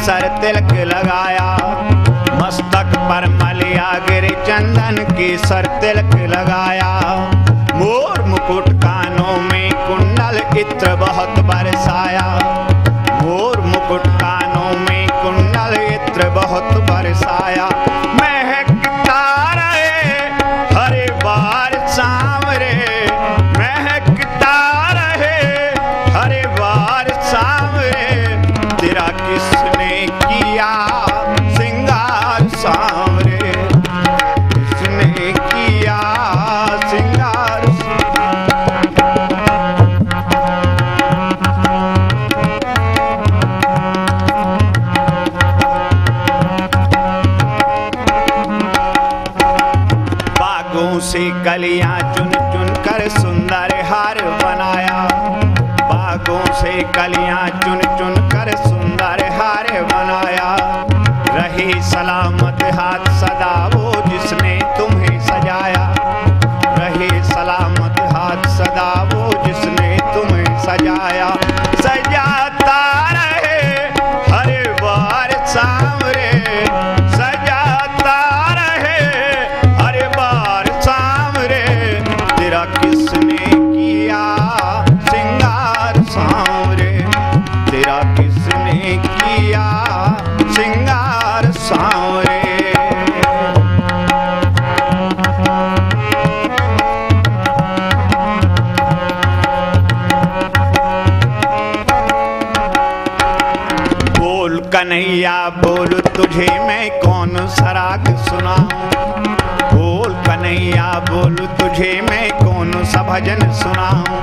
केसर तिलक लगाया, मस्तक पर मलिया गिर चंदन केसर तिलक लगाया। मोर मुकुट कानों में कुंडल इत्र बहुत बरसाया, मोर मुकुट कानों में कुंडल इत्र बहुत बरसाया। महकता रहे हरे बार सांवरे, महकता रहे हरे बार सांवरे, तेरा किसने किया सिंगार सांवरे, किसने किया सिंगार। बागों से कलियां चुन चुन कर सुंदर हार बनाया, बागों से कलियां चुन चुन कर सुंदर हार बनाया। रहे सलामत हाथ सदा वो जिसने तुम्हें सजाया, रहे सलामत हाथ सदा वो जिसने तुम्हें सजाया। सजाता रहे हरे बार सांवरे, सजाता रहे हरे बार सांवरे, तेरा किसने किया सिंगार सांवरे, तेरा किसने किया सिंगार सांवरे। बोल कन्हैया बोल तुझे मैं कौन सा राग सुनाऊं, बोल कन्हैया बोल तुझे मैं कौन सा भजन सुनाऊं।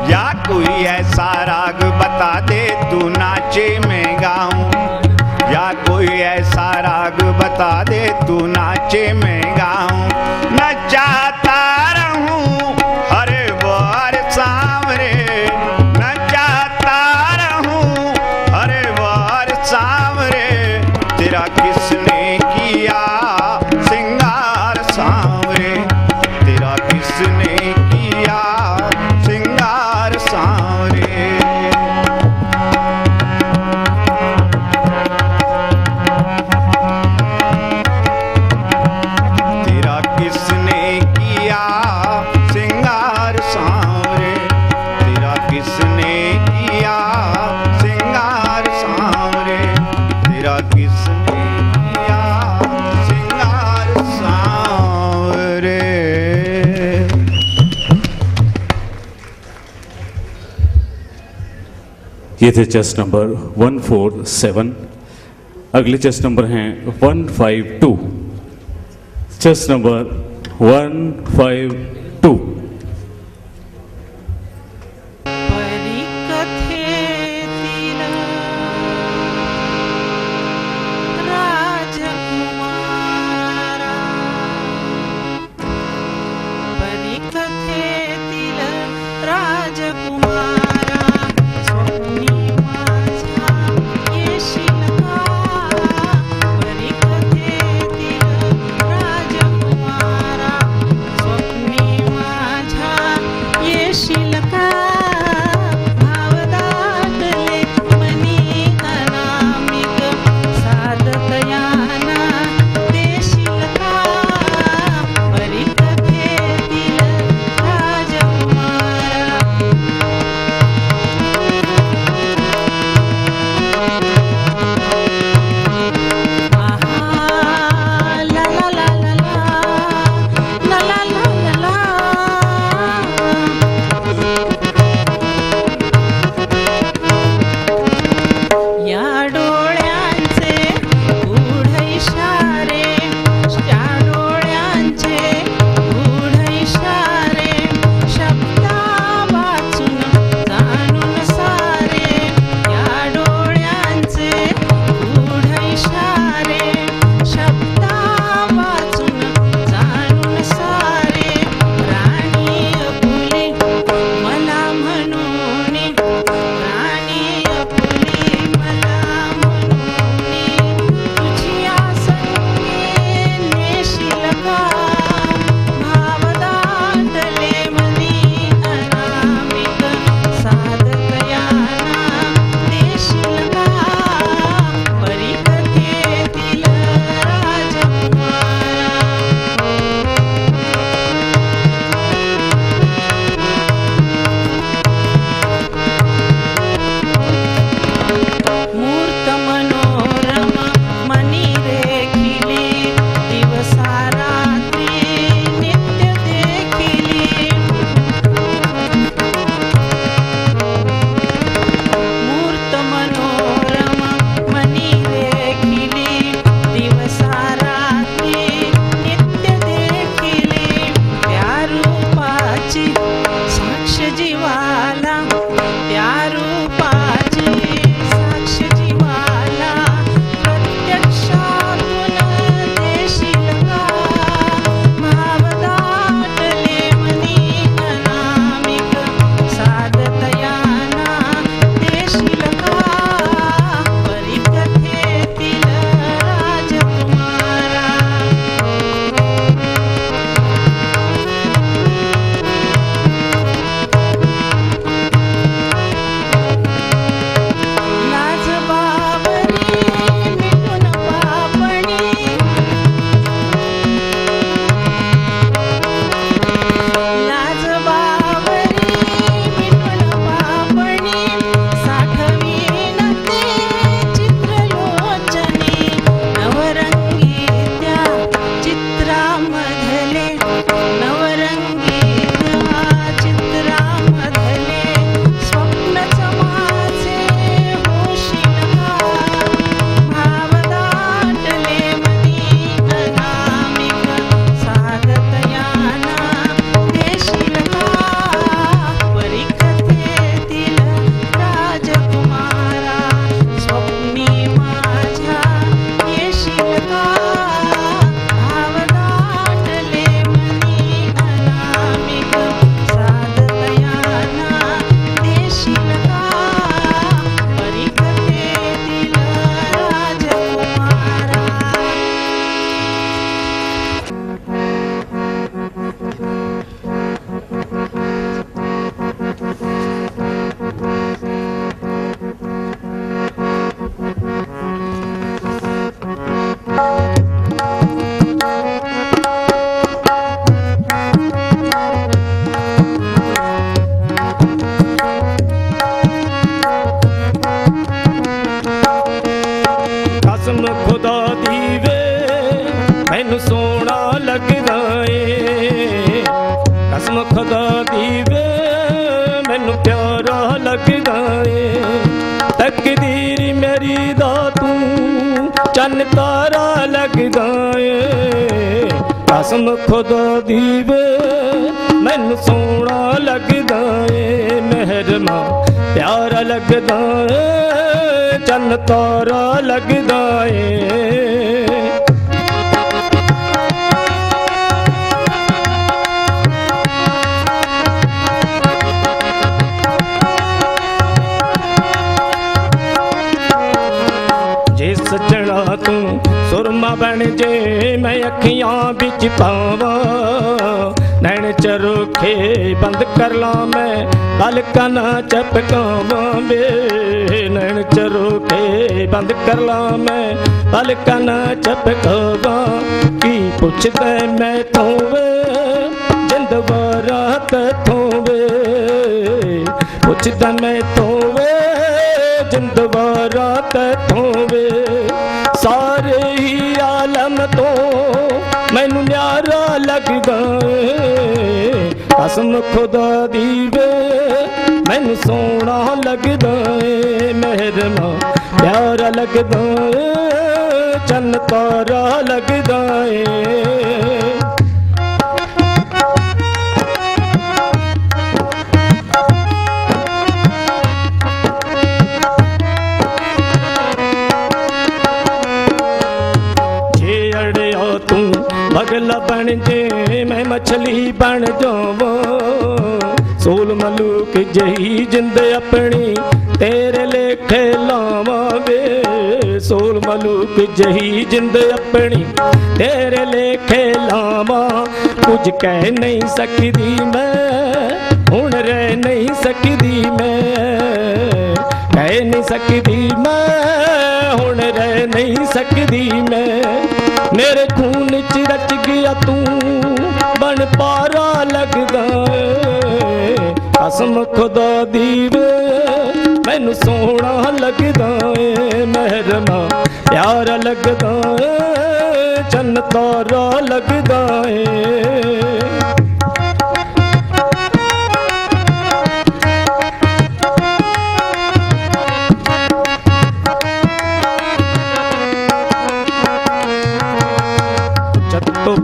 या कोई ऐसा राग बता दे तू नाचे मैं गाऊं, या कोई ऐसा राग बता दे तू नाचे मैं गाऊं। नचाता रहूं हरे बार सांवरे, नचाता रहूं हरे बार सांवरे, तेरा किसने किया सिंगार सांवरे, तेरा किसने किया सिंगार सांवरे। तेरा किसने किया सिंगार सांवरे, तेरा किसने किया सिंगार सांवरे, तेरा किसने किया सिंगार सांवरे। ये थे चेस्ट नंबर 147। अगले चेस्ट नंबर हैं 152, चेस्ट नंबर 152। स्वप्नी ਕਸਮ ਖੁਦਾ ਦੀ ਵੇ ਮੈਨੂੰ ਸੋਹਣਾ ਲੱਗਦਾ ਏ, ਕਸਮ ਖੁਦਾ ਦੀ ਵੇ ਮੈਨੂੰ ਪਿਆਰਾ ਲੱਗਦਾ ਏ, ਤਕਦੀਰ ਮੇਰੀ ਦਾ ਤੂੰ ਚੰਨ ਤਾਰਾ ਲੱਗਦਾ ਏ, ਕਸਮ ਖੁਦਾ ਦੀ ਵੇ ਮੈਨੂੰ ਸੋਹਣਾ ਲੱਗਦਾ ਏ, ਮਹਿਰਮਾ ਪਿਆਰਾ ਲੱਗਦਾ ਏ, ਚੰਨ ਤਾਰਾ ਲੱਗਦਾ ਏ। ਜੇ ਸੱਜਣਾ ਤੂੰ ਸੁਰਮਾ ਬਣ ਜੇ ਮੈਂ ਅੱਖੀਆਂ ਵਿੱਚ ਪਾਵਾਂ, ਨੈਣ ਚਰੋਖੇ ਬੰਦ ਕਰ ਲਾਂ ਮੈਂ ਪਲਕਾਂ ਨਾ ਝਪਕਾਵਾਂ ਵੇ, ਨੈਣ ਚਰੋਖੇ ਬੰਦ ਕਰ ਲਾਂ ਮੈਂ ਪਲਕਾਂ ਨਾ ਝਪਕਾਵਾਂ, ਕੀ ਪੁੱਛਦਾ ਮੈਂ ਤੋਂ ਵੇ ਜਿੰਦ ਵਾਰਾ ਤੈਥੋਂ ਵੇ, ਪੁੱਛਦਾ ਮੈਂ ਤੋਂ ਵੇ ਜਿੰਦ ਵਾਰਾ ਤੈਥੋਂ ਵੇ, ਸਾਰੇ ਹੀ ਆਲਮ ਤੋਂ ਮੈਨੂੰ ਨਿਆਰਾ ਲੱਗਦਾ ਏ, ਕਸਮ ਖੁਦਾ ਦੀ ਵੇ ਮੈਨੂੰ ਸੋਹਣਾ ਲੱਗਦਾ ਏ, ਮਹਿਰਮਾ ਪਿਆਰਾ ਲੱਗਦਾ ਏ, ਚੰਨ ਤਾਰਾ ਲੱਗਦਾ ਏ। ਬਗਲਾ ਬਣ ਜੇ ਮੈਂ ਮਛਲੀ ਬਣ ਜਾਵਾਂ, ਸੋਲ ਮਲੂਕ ਜਹੀ ਜਿੰਦ ਆਪਣੀ ਤੇਰੇ ਲੇਖੇ ਲਾਵਾਂ ਵੇ, ਸੋਲ ਮਲੂਕ ਜਹੀ ਜਿੰਦ ਆਪਣੀ ਤੇਰੇ ਲੇਖੇ ਲਾਵਾਂ, ਕੁਝ ਕਹਿ ਨਹੀਂ ਸਕਦੀ ਮੈਂ ਹੁਣ ਰਹਿ ਨਹੀਂ ਸਕਦੀ ਮੈਂ, ਕਹਿ ਨਹੀਂ ਸਕਦੀ ਮੈਂ ਹੁਣ ਰਹਿ ਨਹੀਂ ਸਕਦੀ ਮੈਂ, ਮੇਰੇ ਖੂਨ ਚ ਰਚ ਗਿਆ ਤੂੰ ਬਣ ਪਾਰਾ ਲੱਗਦਾ ਏ, ਕਸਮ ਖੁਦਾ ਦੀ ਵੇ ਮੈਨੂੰ ਸੋਹਣਾ ਲੱਗਦਾ ਏ, ਮਹਿਰਮਾ ਪਿਆਰਾ ਲੱਗਦਾ ਏ, ਚੰਨ ਤਾਰਾ ਲੱਗਦਾ ਏ।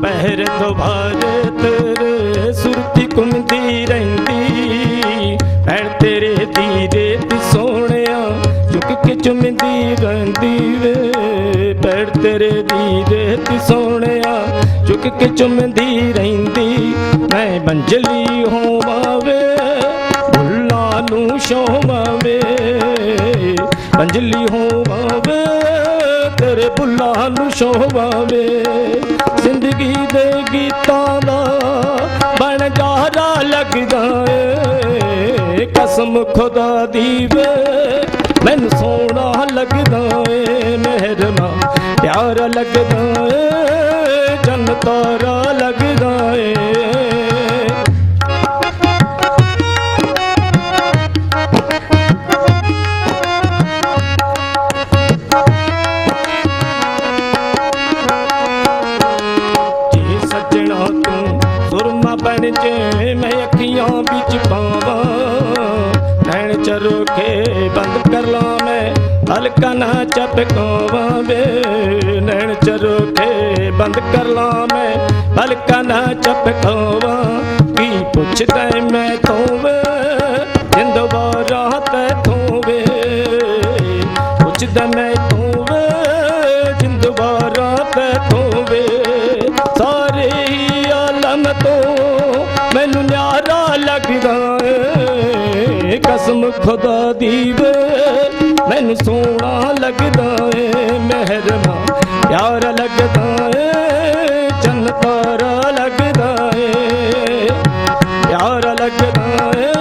ਪਹਿਰ ਦੁਬਾਰ ਤੇਰੇ ਸੁਰਤੀ ਘੁੰਮਦੀ ਰਹਿੰਦੀ, ਭੈਣ ਤੇਰੇ ਦੀ ਰੇਤ ਸੋਹਣਿਆ ਝੁਕ ਕੇ ਚੁੰਮਦੀ ਰਹਿੰਦੀ ਵੇ, ਭੈਣ ਤੇਰੇ ਦੀ ਰੇਤ ਸੋਹਣਿਆ ਝੁਕ ਕੇ ਚੁੰਮਦੀ ਰਹਿੰਦੀ, ਮੈਂ ਬੰਜਲੀ ਹੋਵਾਂ ਵੇ ਬੁੱਲਾਂ ਨੂੰ ਛੋਵਾਂ ਵੇ, ਬੰਜਲੀ ਹੋਵਾਂ ਵੇ ਤੇਰੇ ਬੁੱਲਾਂ ਨੂੰ ਛੋਵਾਂ ਵੇ, ਜ਼ਿੰਦਗੀ ਦੇ ਗੀਤਾਂ ਦਾ ਬਣ ਜਾਰਾ ਲੱਗਦਾ ਏ, ਕਸਮ ਖੁਦਾ ਦੀ ਵੇ ਮੈਨੂੰ ਸੋਹਣਾ ਲੱਗਦਾ ਏ, ਮਹਿਰਮਾ ਪਿਆਰਾ ਲੱਗਦਾ ਏ, ਚੰਨ ਤਾਰਾ ਲੱਗਦਾ ਏ। ਬਣ ਜੇ ਮੈਂ ਅੱਖੀਆਂ ਵਿੱਚ ਪਾਵਾਂ, ਨੈਣ ਚਰੋਖੇ ਬੰਦ ਕਰ ਲਾਂ ਮੈਂ ਪਲਕਾਂ ਨਾ ਝਪਕਾਵਾਂ ਵੇ, ਨੈਣ ਚਰੋਖੇ ਬੰਦ ਕਰ ਲਾਂ ਮੈਂ ਪਲਕਾਂ ਨਾ ਝਪਕਾਵਾਂ, ਕੀ ਪੁੱਛਦਾ ਮੈਂ ਤੋਂ ਵੇ ਜਿੰਦ ਵਾਰਾ ਤੈਥੋਂ ਵੇ, ਪੁੱਛਦਾ ਮੈਂ ਤੋਂ ਵੇ ਜਿੰਦ ਵਾਰਾ ਤੈਥੋਂ ਵੇ, ਸਾਰੇ ਹੀ ਆਲਮ ਤੋਂ ਮੈਨੂੰ ਨਿਆਰਾ ਲੱਗਦਾ ਏ, ਕਸਮ ਖੁਦਾ ਦੀ ਵੇ ਮੈਨੂੰ ਸੋਹਣਾ ਲੱਗਦਾ ਏ, ਮਹਿਰਮਾ ਪਿਆਰਾ ਲੱਗਦਾ ਏ, ਚੰਨ ਤਾਰਾ ਲੱਗਦਾ ਏ, ਪਿਆਰਾ ਲੱਗਦਾ ਏ,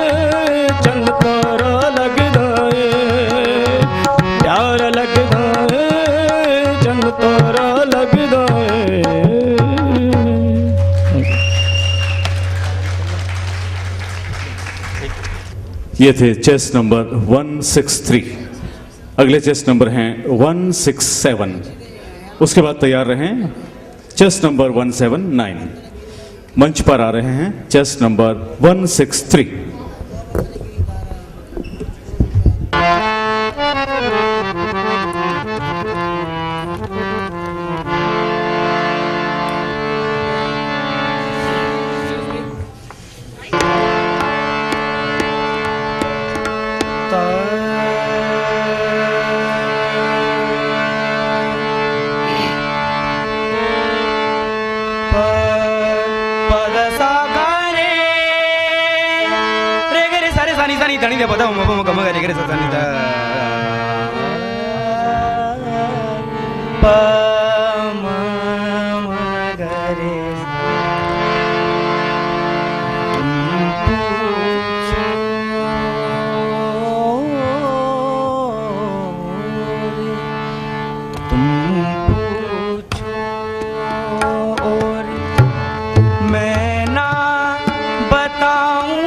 ਚੰਨ ਤਾਰਾ ਲੱਗਦਾ ਏ, ਪਿਆਰਾ ਲੱਗਦਾ ਏ, ਚੰਨ ਤਾਰਾ ਲੱਗਦਾ ਏ। ये थे चेस नंबर 163। अगले चेस्ट नंबर हैं 167। उसके बाद तैयार रहें चेस्ट नंबर 179। मंच पर आ रहे हैं चेस्ट नंबर 163। धनी दे पता मम मम गरे गरे सनी दा प म म गरे तुम पूछो और मैं ना बताऊं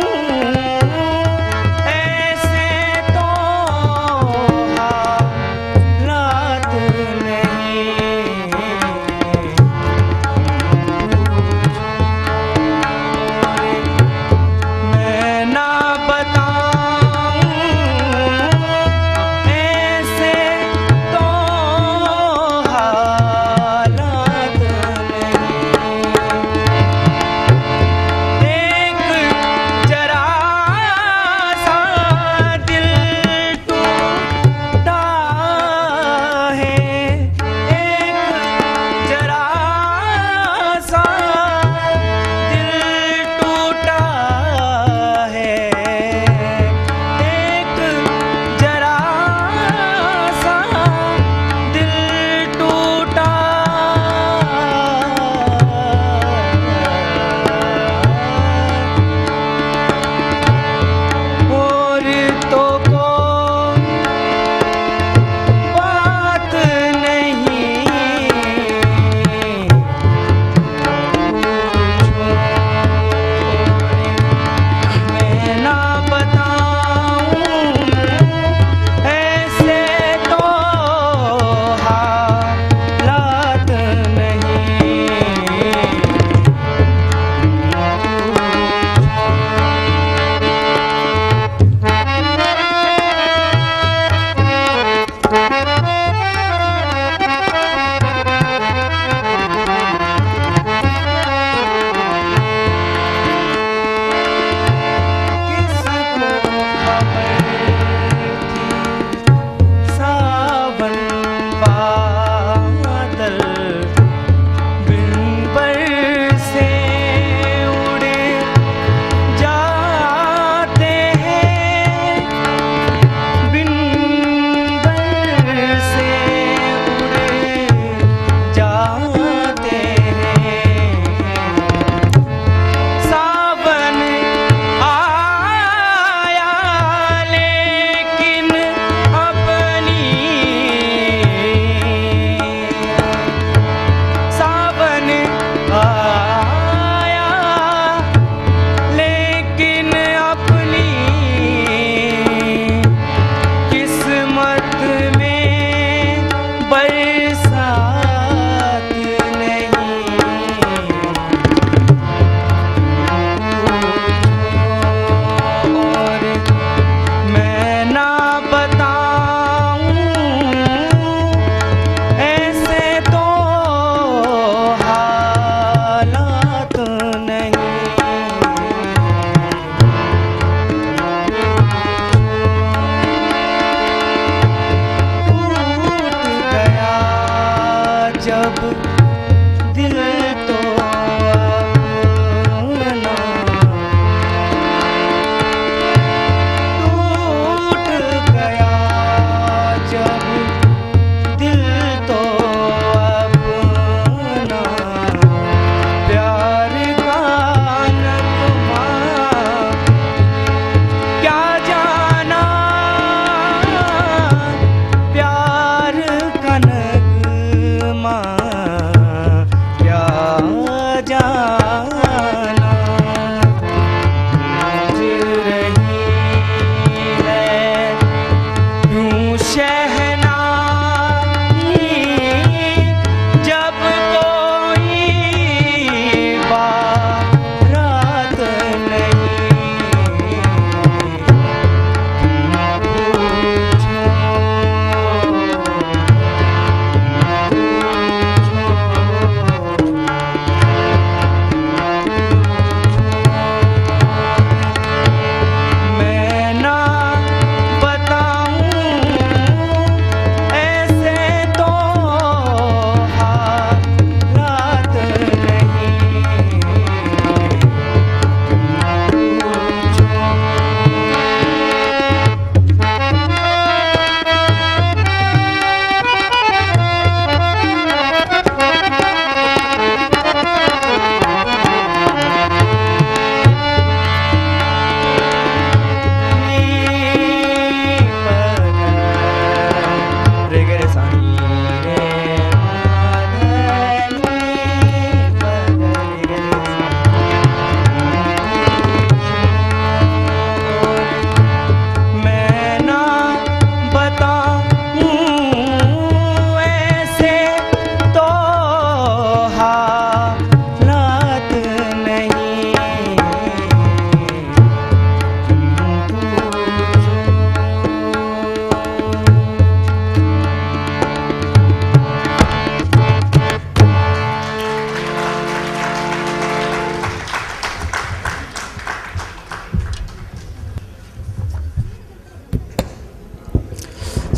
प्यार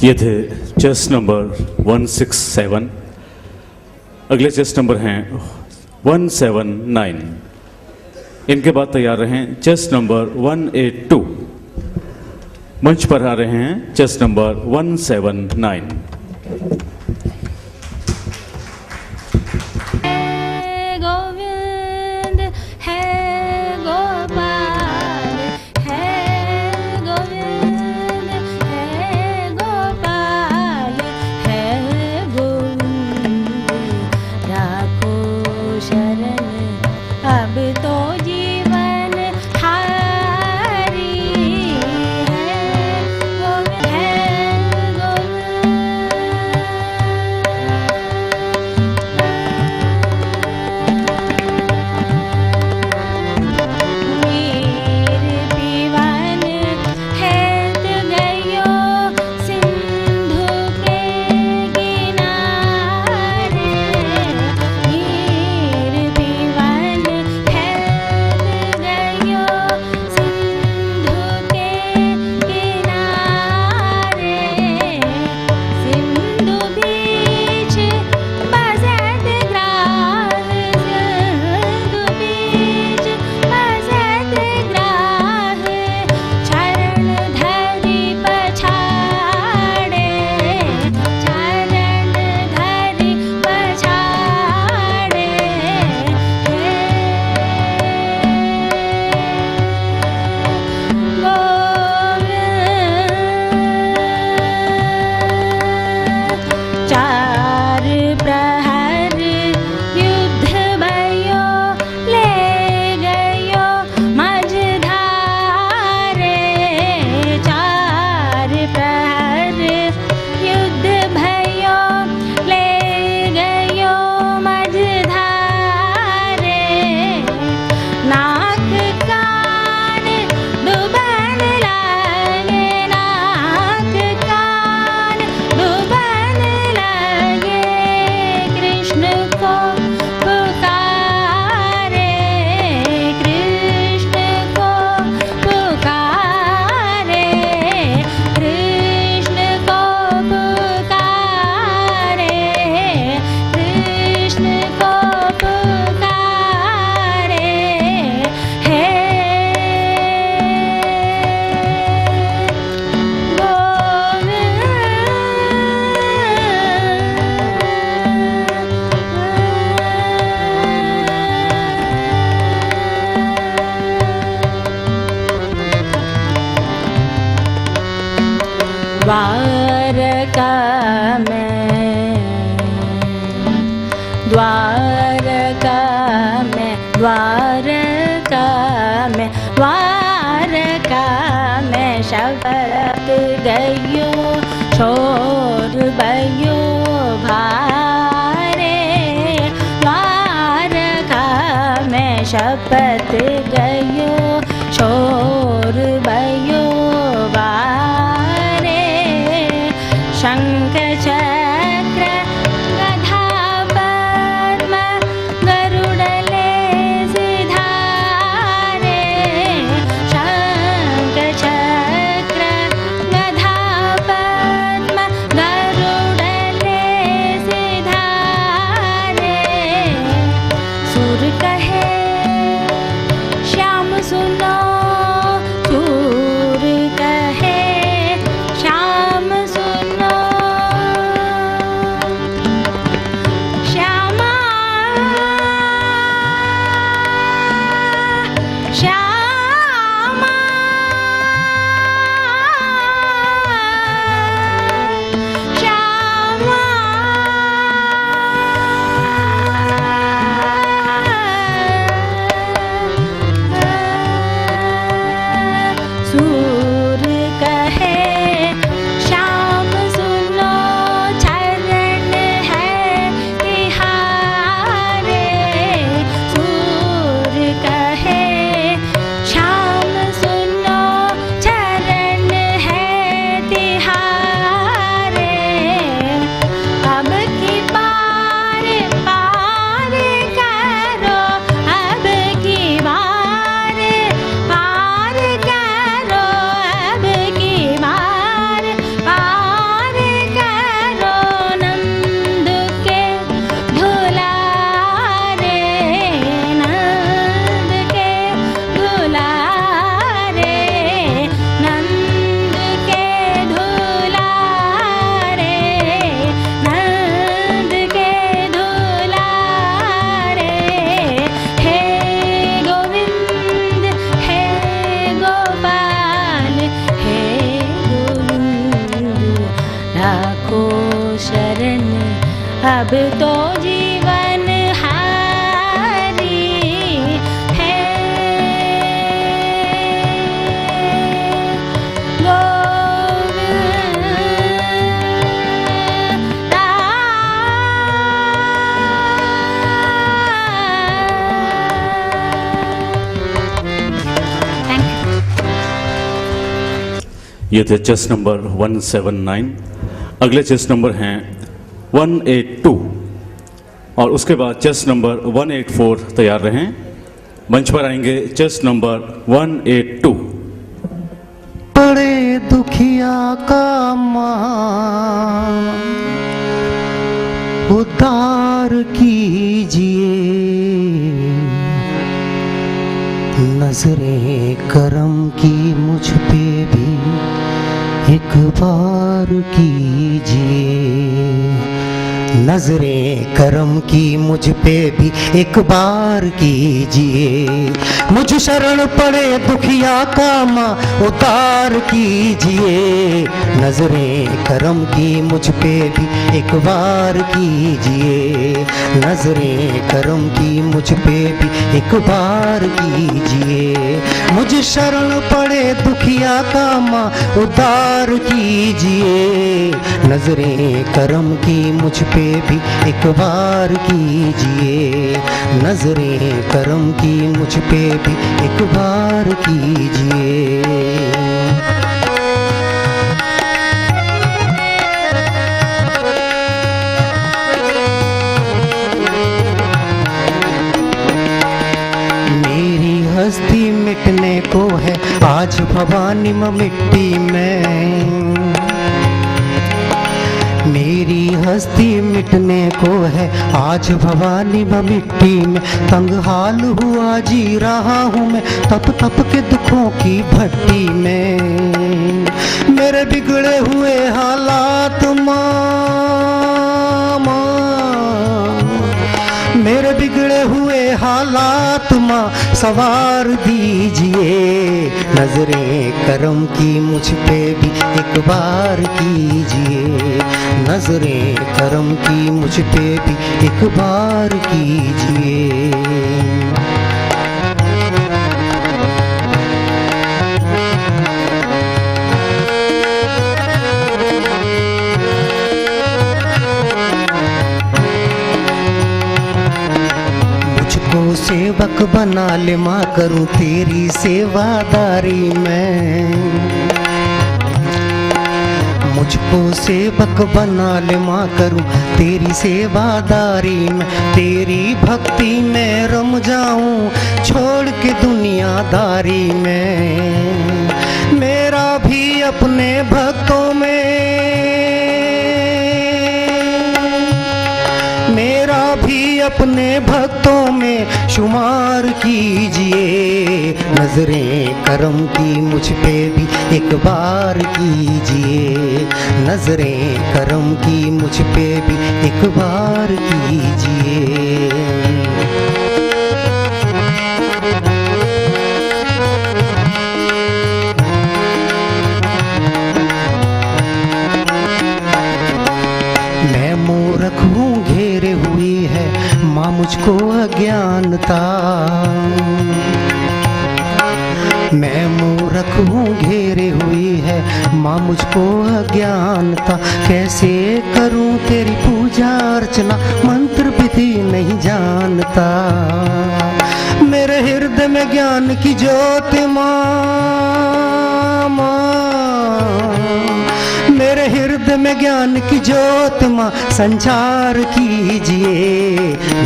ये थे चेस नंबर 167। अगले चेस नंबर हैं 179। इनके बाद तैयार रहें चेस नंबर 182। मंच पर आ रहे हैं चेस नंबर 179। द्वारका में द्वारका में द्वारका में द्वारका में शबद गयो छोर भयो भारे द्वारका में शपथ गयो छोर भयो भारे शंख चक्र गधा पद्म गरुड़ले सिधारे शंख चक्र गधा पद्म गरुड़ले सिधारे सुर कहे श्याम जो जीवन हारी है ये थे चेस नंबर 179। अगले चेस नंबर हैं 182 और उसके बाद चेस नंबर 184 तैयार रहें। मंच पर आएंगे चेस नंबर 182। बड़े दुखिया का मां उद्धार कीजिए, नजरें करम की मुझ पे भी एक बार कीजिए, नजरें करम की मुझ पे भी एक बार कीजिए। मुझ शरण पड़े दुखिया का मां उद्धार कीजिए, नजरें करम की मुझ पे भी एक बार कीजिए, नजरें करम की मुझ पे भी एक बार कीजिए। मुझ शरण पड़े दुखिया का मां उद्धार कीजिए, नजरें करम की मुझ पे भी एक बार कीजिए, नजरें करम की मुझ पे भी एक बार कीजिए। मेरी हस्ती मिटने को है आज भवानी मिट्टी में, मेरी हस्ती मिटने को है आज भवानी मिट्टी में। तंग हाल हुआ जी रहा हूँ मैं तप तप के दुखों की भट्टी में, मेरे बिगड़े हुए हालात मेरे बिगड़े हुए हालात माँ सवार दीजिए, नजरें करम की मुझ पे भी एक बार कीजिए, नजरें करम की मुझ पे भी एक बार कीजिए। सेवक बना ले माँ करूं तेरी सेवादारी में, मुझको सेवक बना ले माँ करूं तेरी सेवादारी में। तेरी भक्ति में रम जाऊं छोड़ के दुनियादारी में, मेरा भी अपने भक्तों में, मेरा भी अपने भक्तों में शुमार कीजिए, नजरें करम की मुझ पे भी एक बार कीजिए, नजरें करम की मुझ पे भी एक बार कीजिए। मैं मूर्ख हूँ घेरे हुई है माँ मुझको अज्ञानता, मैं मूर्ख हूँ घेरे हुई है माँ मुझको अज्ञानता। कैसे करूँ तेरी पूजा अर्चना मंत्र विधि नहीं जानता, मेरे हृदय में ज्ञान की ज्योति मेरे हृदय में ज्ञान की ज्योत माँ संचार कीजिए,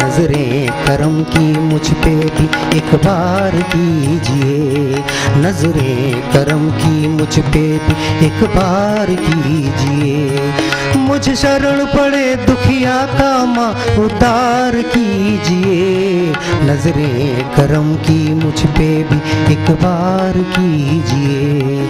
नजरें करम की मुझ पे भी एक बार कीजिए, नजरें करम की मुझ पे भी एक बार कीजिए। मुझ शरण पड़े दुखिया का माँ उद्धार कीजिए, नजरें करम की मुझ पे भी एक बार कीजिए,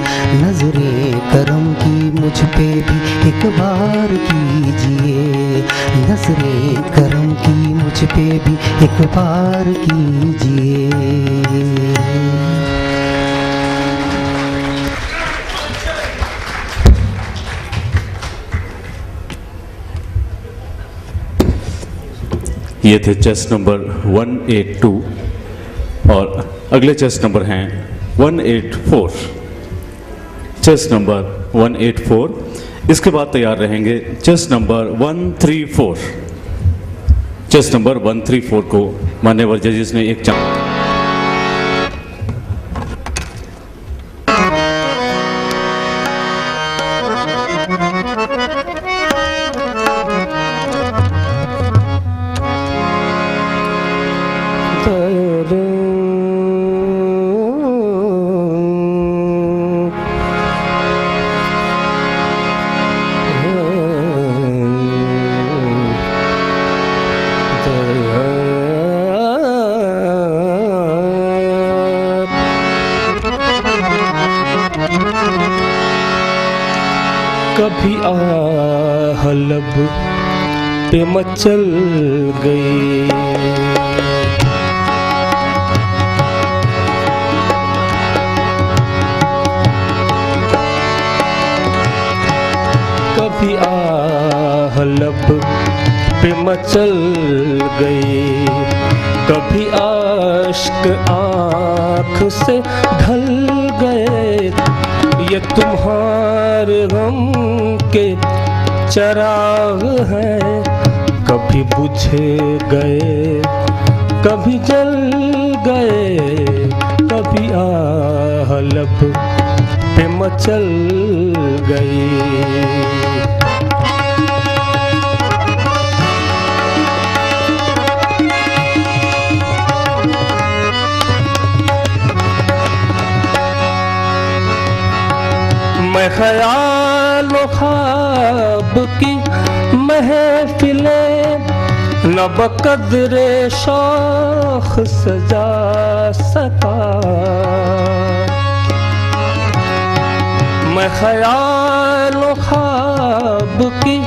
नजरें करम की मुझ पे भी एक बार कीजिए, नजरें करम की मुझ पे भी एक बार कीजिए। ये थे चेस्ट नंबर 182 और अगले चेस्ट नंबर हैं 184। Chest number 184। इसके बाद तैयार रहेंगे चेस्ट नंबर 134। चेस्ट नंबर 134 को मान्यवर जजेस ने एक चांद कभी आह लब पे मचल गई, कभी आह लब पे मचल गई, कभी आश्क आँख से ढल गए। ये तुम्हारे गम के चराग हैं, कभी बुझे गए कभी जल गए, कभी आह लब पे मचल गई। मैं ख्याल ख्वाब की महफिलें न बकदरे शौख सजा सका, मैं ख्याल ख्वाब की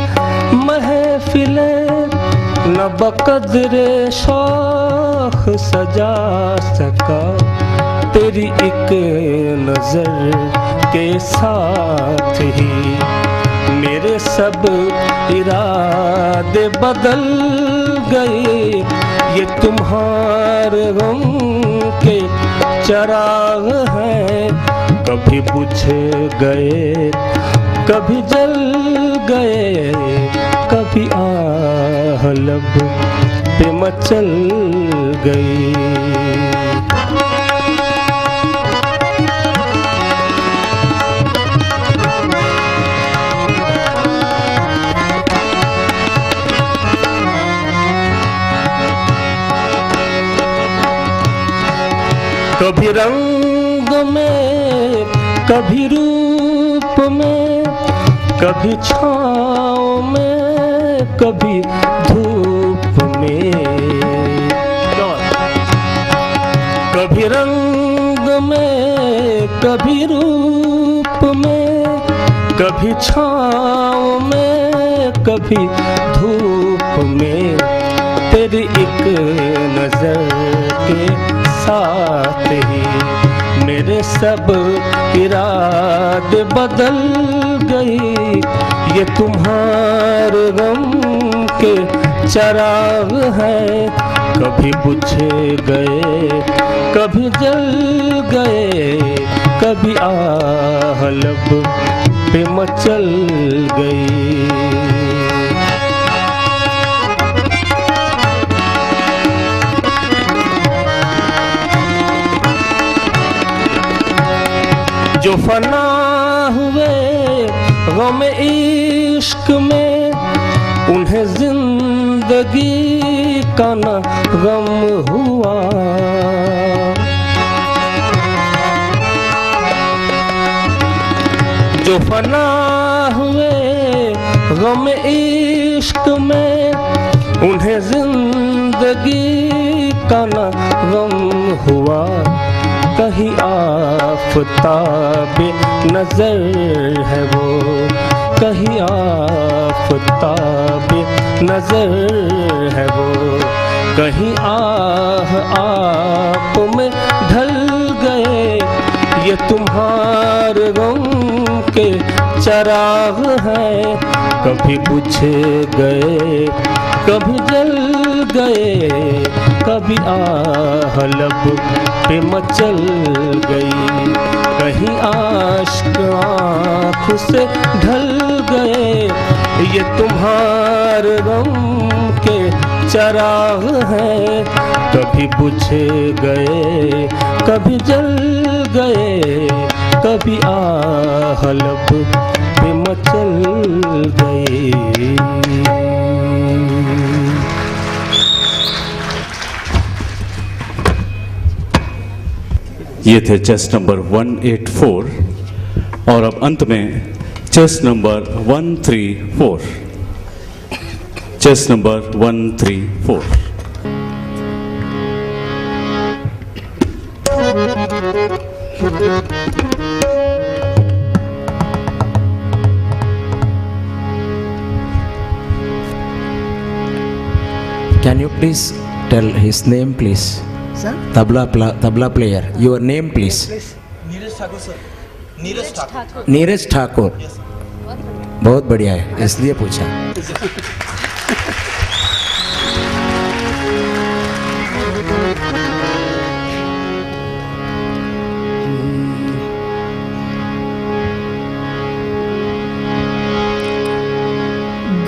महफिलें न बकदरे शौख सजा सका। तेरी एक नजर के साथ ही मेरे सब इरादे बदल गए। ये तुम्हारे गम के चराग हैं, कभी बुझ गए कभी जल गए, कभी आह लब पे मचल गई। कभी रंग में कभी रूप में, कभी छाँव में कभी धूप में, कभी रंग में कभी रूप में, कभी छाँव में कभी धूप में। तेरी एक नजर के साथ ही मेरे सब इरादे बदल गई। ये तुम्हारे गम के चराग हैं, कभी बुझ गए कभी जल गए, कभी आह लब पे मचल गई। जो फना हुए गम इश्क में, उन्हें जिंदगी का न गम हुआ। जो फना हुए गम इश्क में, उन्हें जिंदगी का न गम हुआ। कहीं आफ़ताब नजर है वो, कहीं आफ़ताब नजर है वो, कहीं आह आप में ढल गए। ये तुम्हारे गम के चराग हैं, कभी बुझ गए कभी जल गए, कभी आह लब पे मचल गई, कहीं आश्क आँख से ढल गए। ये तुम्हार गम के चराग हैं, कभी बुझ गए, कभी जल गए, कभी आह लब पे मचल गए। ये थे चेस नंबर 184 और अब अंत में chase number 134। Chase number 134। Can you please tell his name, please? Sir? Tabla player. Your name, please. Neeraj Thakur sir. Neeraj Thakur. Neeraj Thakur. बहुत बढ़िया है, इसलिए पूछा।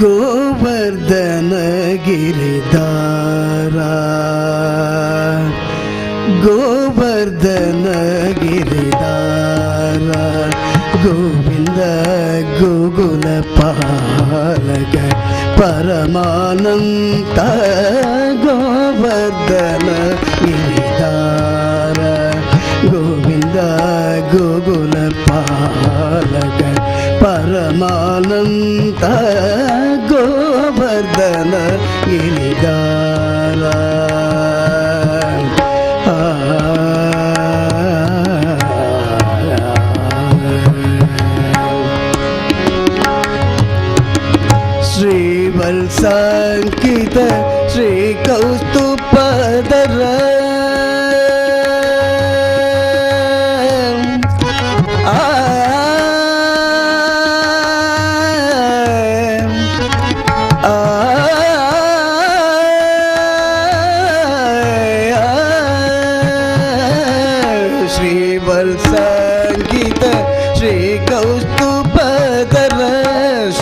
गोवर्धन गिरिधारा, गोवर्धन गिरिधारा, गोविंद गोकुल पालक परमानंद, गोवर्धन गिरिधारा, गोविंद गोकुल पालक परमानंद, गोवर्धन गिरिधारा। श्रीवत्साङ्कित श्रीकौस्तुभधर, श्रीवत्साङ्कित श्रीकौस्तुभधर,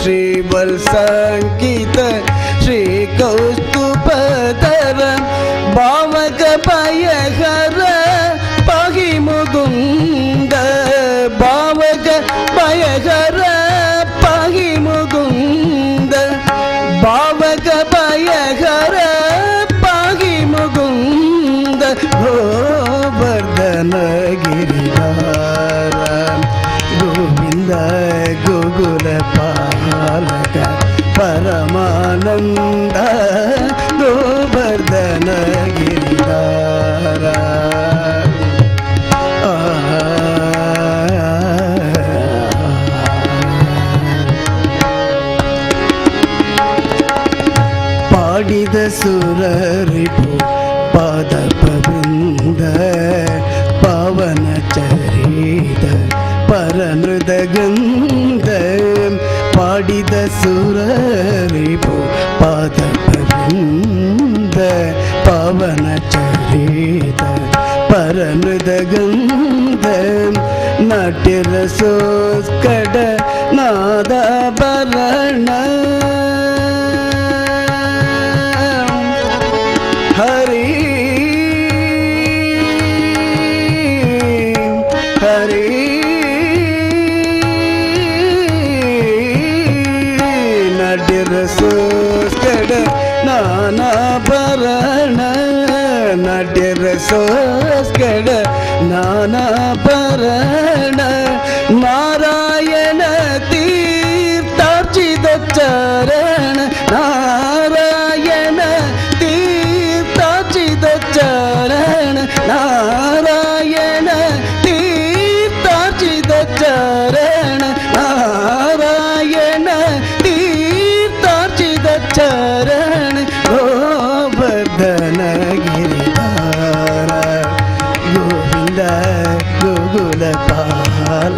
श्रीवत्साङ्कित श्रीकौस्तुभधर, भावक भयहर पाहि मुकुन्द, भावक भयहर पाहि मुकुन्द, भावक भयहर पाहि मुकुन्द, गोवर्धन गिरिधारा, गोविंद गोकुल पालक परमानंद, गोवर्धन गिरिधारा। पाडिद सुररिपु पादपवृंद, पावन चरित परनृदगंध, पाडिद सुररिपु पादपवृंद, पावन चरित परनृदगंध, नाट्यरसोत्कट नादाभरण, हरि हरि नाट्यरसोत्कट नानाभरण, नाट्यरसोत्कट नानाभरण, नारायण तीर्थार्चित चरण, नारायण तीर्थार्चित चरण, नारायण तीर्थार्चित चरण, नारायण तीर्थार्चित चरण, गोवर्धन गिरिधारा, गोविंद गोकुल पालक